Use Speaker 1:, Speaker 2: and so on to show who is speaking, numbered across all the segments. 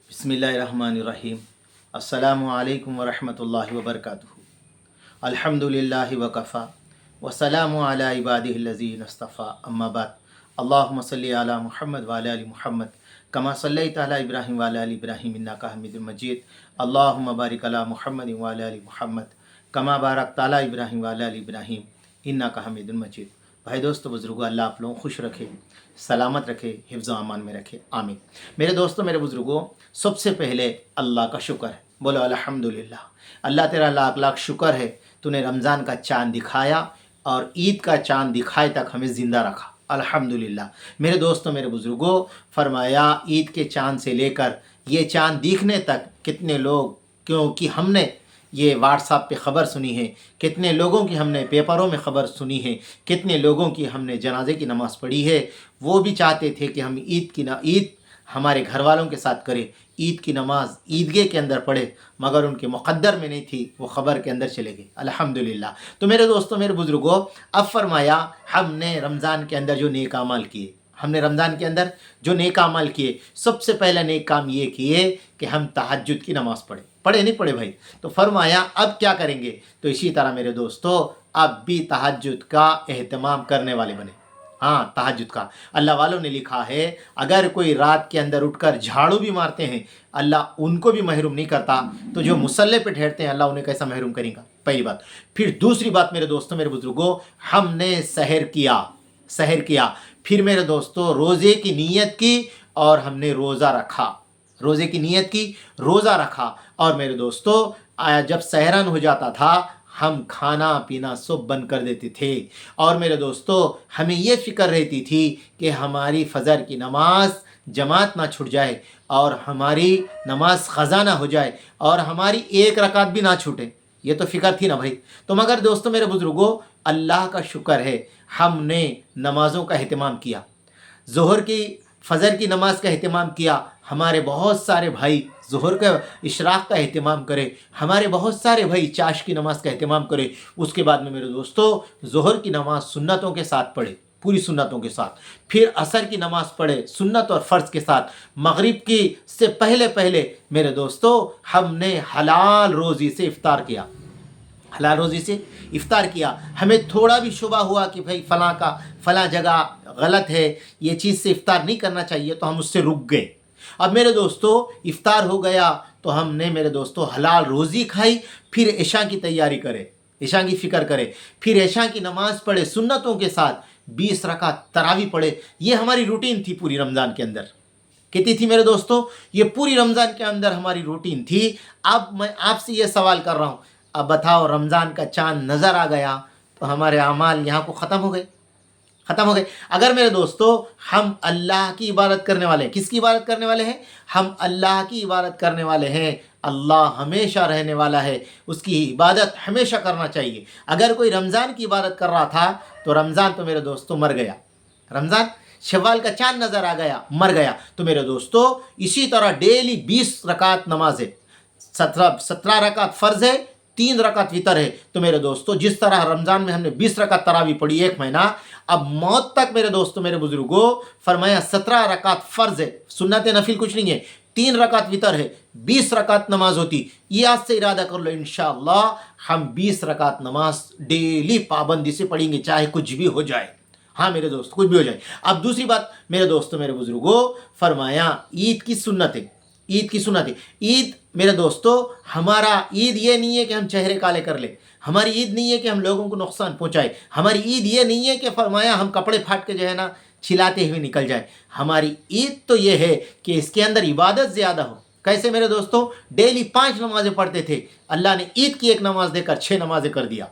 Speaker 1: बिस्मिल्लाहिर्रहमानिर्रहीम। अस्सलामु अलैकुम वरहमतुल्लाहि वबरकातुहू। अल्हम्दुलिल्लाहि वकफ़ा वस्सलामु अला इबादिहिल्लज़ीना इस्तफ़ा अम्मा बाद। अल्लाहुम्मा सल्लि अला मुहम्मद व अला आलि मुहम्मद कमा सल्लैता अला इब्राहीम व अला आलि इब्राहीम इन्नका हमीदुम मजीद। अल्लाहुम्मा बारिक अला मुहम्मद व अला आलि मुहम्मद कमा बारकता अला इब्राहीम व अला आलि इब्राहीम इन्नका हमीदुम मजीद। भाई दोस्तों बुज़ुर्गों, अल्लाह आप लोगों को खुश रखे, सलामत रखे, हिफ्ज़ व अमान में रखे, आमीन। मेरे दोस्तों, मेरे बुज़ुर्गों, सबसे पहले अल्लाह का शुक्र है। बोलो अल्हम्दुलिल्लाह। अल्लाह तेरा लाख लाख शुक्र है, तूने रमज़ान का चाँद दिखाया और ईद का चाँद दिखाए तक हमें ज़िंदा रखा। अल्हम्दुलिल्लाह। मेरे दोस्तों, मेरे बुज़ुर्गों, फरमाया ईद के चाँद से लेकर ये चाँद दिखने तक कितने लोग, क्योंकि हमने ये व्हाट्सएप पे ख़बर सुनी है, कितने लोगों की हमने पेपरों में ख़बर सुनी है, कितने लोगों की हमने जनाजे की नमाज़ पढ़ी है। वो भी चाहते थे कि हम ईद हमारे घर वालों के साथ करें, ईद की नमाज़ ईदगाह के अंदर पढ़े, मगर उनके मुक़द्दर में नहीं थी, वो ख़बर के अंदर चले गए। अल्हम्दुलिल्लाह। तो मेरे दोस्तों, मेरे बुज़ुर्गों, अब फरमाया हमने रमज़ान के अंदर जो नेक अमाल किए, हमने रमज़ान के अंदर जो नेक अमाल किए, सबसे पहला नेक काम ये किए कि हम तहज्जुद की नमाज़ पढ़े नहीं पढ़े भाई। तो फरमाया अब क्या करेंगे? तो इसी तरह मेरे दोस्तों, अब भी तहज्जुद का एहतमाम करने वाले बने। हाँ, तहज्जुद का अल्लाह वालों ने लिखा है, अगर कोई रात के अंदर उठकर झाड़ू भी मारते हैं, अल्लाह उनको भी महरूम नहीं करता, तो जो मुसल्ले पे ठहरते हैं, अल्लाह उन्हें कैसा महरूम करेगा? पहली बात। फिर दूसरी बात मेरे दोस्तों, मेरे बुजुर्गों, हमने सहर किया, फिर मेरे दोस्तों रोज़े की नीयत की और हमने रोज़ा रखा, रोज़े की नीयत की, रोज़ा रखा। और मेरे दोस्तों, जब सहरन हो जाता था, हम खाना पीना सब बंद कर देते थे। और मेरे दोस्तों, हमें ये फ़िक्र रहती थी कि हमारी फ़जर की नमाज जमात ना छूट जाए और हमारी नमाज ख़ज़ा ना हो जाए और हमारी एक रकात भी ना छूटे। ये तो फ़िक्र थी ना भाई। तो मगर दोस्तों, मेरे बुज़ुर्गों, अल्लाह का शुक्र है, हमने नमाज़ों का अहतमाम किया, ज़ोहर की फ़जर की नमाज का अहतमाम किया। हमारे बहुत सारे भाई ज़ोहर का इशराक़ का अहतमाम करे, हमारे बहुत सारे भाई चाश की नमाज का अहतमाम करे। उसके बाद में मेरे दोस्तों, ज़ोहर की नमाज सुन्नतों के साथ पढ़े, पूरी सुन्नतों के साथ। फिर असर की नमाज़ पढ़े सुन्नत और फ़र्ज़ के साथ। मगरिब की से पहले पहले मेरे दोस्तों, हमने हलाल रोज़ी से इफ़्तार किया, हलाल रोज़ी से इफ़्तार किया। हमें थोड़ा भी शुबा हुआ कि भाई फ़लाँ जगह गलत है, ये चीज़ से इफ़्तार नहीं करना चाहिए, तो हम उससे रुक गए। अब मेरे दोस्तों, इफ़्तार हो गया तो हमने मेरे दोस्तों हलाल रोज़ी खाई। फिर इशा की तैयारी करे, इशा की फ़िक्र करे, फिर इशा की नमाज़ पढ़े सुन्नतों के साथ, 20 रकात तरावी पढ़े। ये हमारी रूटीन थी पूरी रमज़ान के अंदर। कितनी थी मेरे दोस्तों? ये पूरी रमज़ान के अंदर हमारी रूटीन थी। अब मैं आपसे ये सवाल कर रहा हूँ, अब बताओ, रमज़ान का चाँद नज़र आ गया तो हमारे अमाल यहाँ को ख़त्म हो गए, ख़त्म हो गए। अगर मेरे दोस्तों हम अल्लाह की इबादत करने वाले हैं, किसकी इबादत करने वाले हैं? हम अल्लाह की इबादत करने वाले हैं। अल्लाह हमेशा रहने वाला है, उसकी इबादत हमेशा करना चाहिए। अगर कोई रमज़ान की इबादत कर रहा था तो रमज़ान तो मेरे दोस्तों मर गया, रमज़ान शव्वाल का चाँद नज़र आ गया, मर गया। तो मेरे दोस्तों, इसी तरह डेली 20 रकात नमाज है, 17 रकात फ़र्ज़ है, 3 रकात वितर है। तो मेरे दोस्तों, जिस तरह रमज़ान में हमने 20 रकात तरावी पढ़ी 1 महीना, अब मौत तक मेरे दोस्तों, मेरे बुजुर्गों, फरमाया 17 रकात फ़र्ज़ है, सुन्नत नफिल कुछ नहीं है, 3 रकात वितर है, 20 रकात नमाज होती। ये आज से इरादा कर लो, इंशाअल्लाह हम 20 रकात नमाज डेली पाबंदी से पढ़ेंगे, चाहे कुछ भी हो जाए। हाँ मेरे दोस्त, कुछ भी हो जाए। अब दूसरी बात मेरे दोस्तों, मेरे बुजुर्गों, फरमाया ईद की सुन्नत है, ईद की सुन्नत है। ईद मेरे दोस्तों, हमारा ईद ये नहीं है कि हम चेहरे काले कर ले, हमारी ईद नहीं है कि हम लोगों को नुकसान पहुंचाए, हमारी ईद ये नहीं है कि फरमाया हम कपड़े फाट के जो है ना छिलाते हुए निकल जाए। हमारी ईद तो ये है कि इसके अंदर इबादत ज़्यादा हो। कैसे मेरे दोस्तों? डेली 5 नमाज़ें पढ़ते थे, अल्लाह ने ईद की 1 नमाज़ देकर 6 नमाज़ें कर दिया।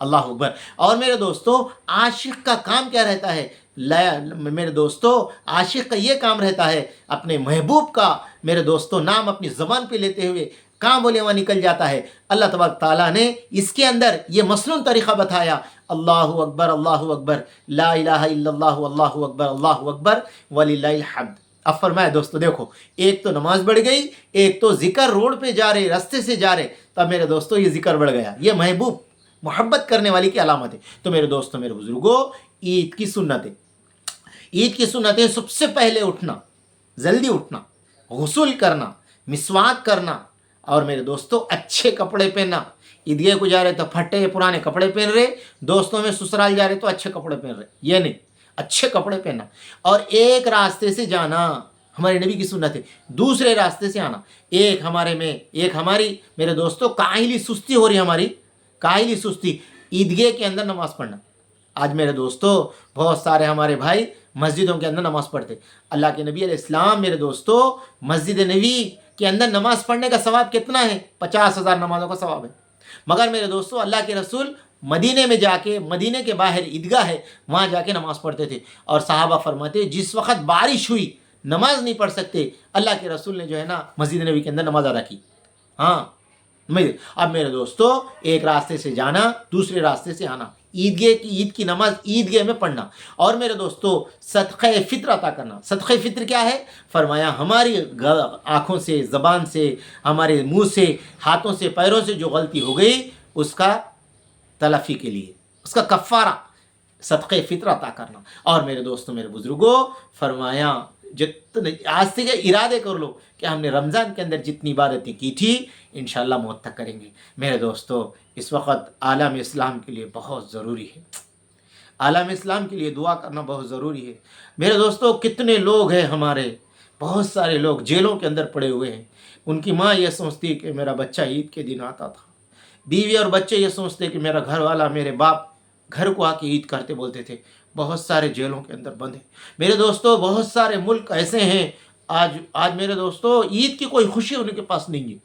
Speaker 1: अल्लाह अकबर। और मेरे दोस्तों, आशिक का काम क्या रहता है? मेरे दोस्तों, आशिक का ये काम रहता है, अपने महबूब का मेरे दोस्तों नाम अपनी ज़बान पे लेते हुए कहाँ बोले वहाँ निकल जाता है। अल्लाह तबारक ताला ने इसके अंदर ये मसनून तरीक़ा बताया, अल्लाहु अकबर, ला इलाहा इल्लल्लाहु, अल्लाहु अकबर वलिल्लाहिल हम्द। अब फरमाया दोस्तों, देखो, एक तो नमाज बढ़ गई, एक तो ज़िक्र, रोड पे जा रहे, रास्ते से जा रहे, तब मेरे दोस्तों ये ज़िक्र बढ़ गया। ये महबूब मोहब्बत करने वाली की अलामत है। तो मेरे दोस्तों, मेरे बुजुर्गों, ईद की सुन्नतें, ईद की सुन्नतें, सबसे पहले उठना, जल्दी उठना, गुस्ल करना, مسواک کرنا، اور میرے دوستوں اچھے کپڑے پہننا۔ عیدگاہ کو جا رہے تو پھٹے پرانے کپڑے پہن رہے، دوستوں میں سسرال جا رہے تو اچھے کپڑے پہن رہے، یہ نہیں، اچھے کپڑے پہننا اور ایک راستے سے جانا، ہمارے نبی کی سنت ہے، دوسرے راستے سے آنا۔ ایک ہماری میرے دوستوں کاہلی سستی ہو رہی ہے، ہماری کاہلی سستی، عیدگاہ کے اندر نماز پڑھنا۔ آج میرے دوستوں بہت سارے ہمارے بھائی مسجدوں کے اندر نماز پڑھتے، اللہ کے نبی علیہ السلام میرے دوستوں مسجد نبی کے اندر نماز پڑھنے کا ثواب کتنا ہے؟ 50,000 نمازوں کا ثواب ہے۔ مگر میرے دوستوں اللہ کے رسول مدینے میں جا کے، مدینے کے باہر عیدگاہ ہے وہاں جا کے نماز پڑھتے تھے، اور صحابہ فرماتے جس وقت بارش ہوئی نماز نہیں پڑھ سکتے، اللہ کے رسول نے جو ہے نا مسجد نبی کے اندر نماز ادا کی۔ ہاں اب میرے دوستو ایک راستے سے جانا، دوسرے راستے سے آنا، عید کی نماز عیدگاہ میں پڑھنا، اور میرے دوستو صدقہ فطر عطا کرنا۔ صدقہ فطر کیا ہے؟ فرمایا ہماری آنکھوں سے، زبان سے، ہمارے منہ سے، ہاتھوں سے، پیروں سے جو غلطی ہو گئی اس کا تلافی کے لیے، اس کا کفارہ صدقہ فطر عطا کرنا۔ اور میرے دوستوں میرے بزرگوں فرمایا جتنے آج سے ارادے کر لو کہ ہم نے رمضان کے اندر جتنی عبادتیں کی تھی انشاءاللہ موت تک کریں گے۔ میرے دوستو اس وقت عالم اسلام کے لیے بہت ضروری ہے، عالم اسلام کے لیے دعا کرنا بہت ضروری ہے۔ میرے دوستو کتنے لوگ ہیں ہمارے، بہت سارے لوگ جیلوں کے اندر پڑے ہوئے ہیں، ان کی ماں یہ سوچتی کہ میرا بچہ عید کے دن آتا تھا، بیوی اور بچے یہ سوچتے کہ میرا گھر والا، میرے باپ گھر کو آ کے عید کرتے بولتے تھے۔ بہت سارے جیلوں کے اندر بند ہیں میرے دوستو، بہت سارے ملک ایسے ہیں آج میرے دوستو عید کی کوئی خوشی ان کے پاس نہیں ہے۔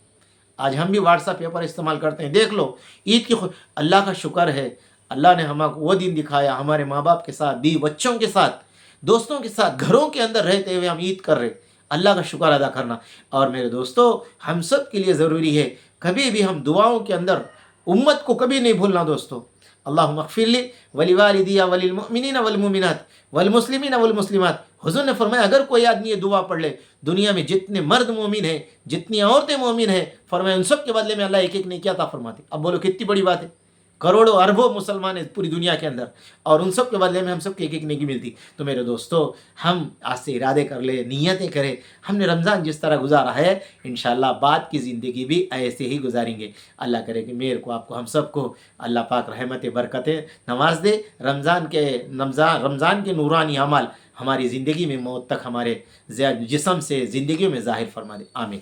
Speaker 1: آج ہم بھی واٹس ایپ پیپر استعمال کرتے ہیں، دیکھ لو عید کی اللہ کا شکر ہے، اللہ نے ہمیں وہ دن دکھایا، ہمارے ماں باپ کے ساتھ، بیوی بچوں کے ساتھ، دوستوں کے ساتھ گھروں کے اندر رہتے ہوئے ہم عید کر رہے، اللہ کا شکر ادا کرنا۔ اور میرے دوستو ہم سب کے لیے ضروری ہے کبھی بھی ہم دعاؤں کے اندر امت کو کبھی نہیں بھولنا دوستو۔ اللہم اغفر لی ولوالدی وللمؤمنین والمؤمنات والمسلمین والمسلمات۔ حضور نے فرمایا اگر کوئی آدمی یہ دعا پڑھ لے، دنیا میں جتنے مرد مومن ہیں، جتنی عورتیں مومن ہیں، فرمایا ان سب کے بدلے میں اللہ ایک ایک نیکی عطا فرماتے۔ اب بولو کتنی بڑی بات ہے، کروڑوں اربوں مسلمان ہیں پوری دنیا کے اندر، اور ان سب کے بدلے میں ہم سب کو ایک ایک نیکی ملتی۔ تو میرے دوستو ہم آج سے ارادے کر لیں، نیتیں کریں، ہم نے رمضان جس طرح گزارا ہے انشاءاللہ بعد کی زندگی بھی ایسے ہی گزاریں گے۔ اللہ کرے کہ میرے کو، آپ کو، ہم سب کو اللہ پاک رحمت برکتیں نواز دے، رمضان کے نورانی اعمال ہماری زندگی میں موت تک ہمارے جسم سے زندگیوں میں ظاہر فرما دے، آمین۔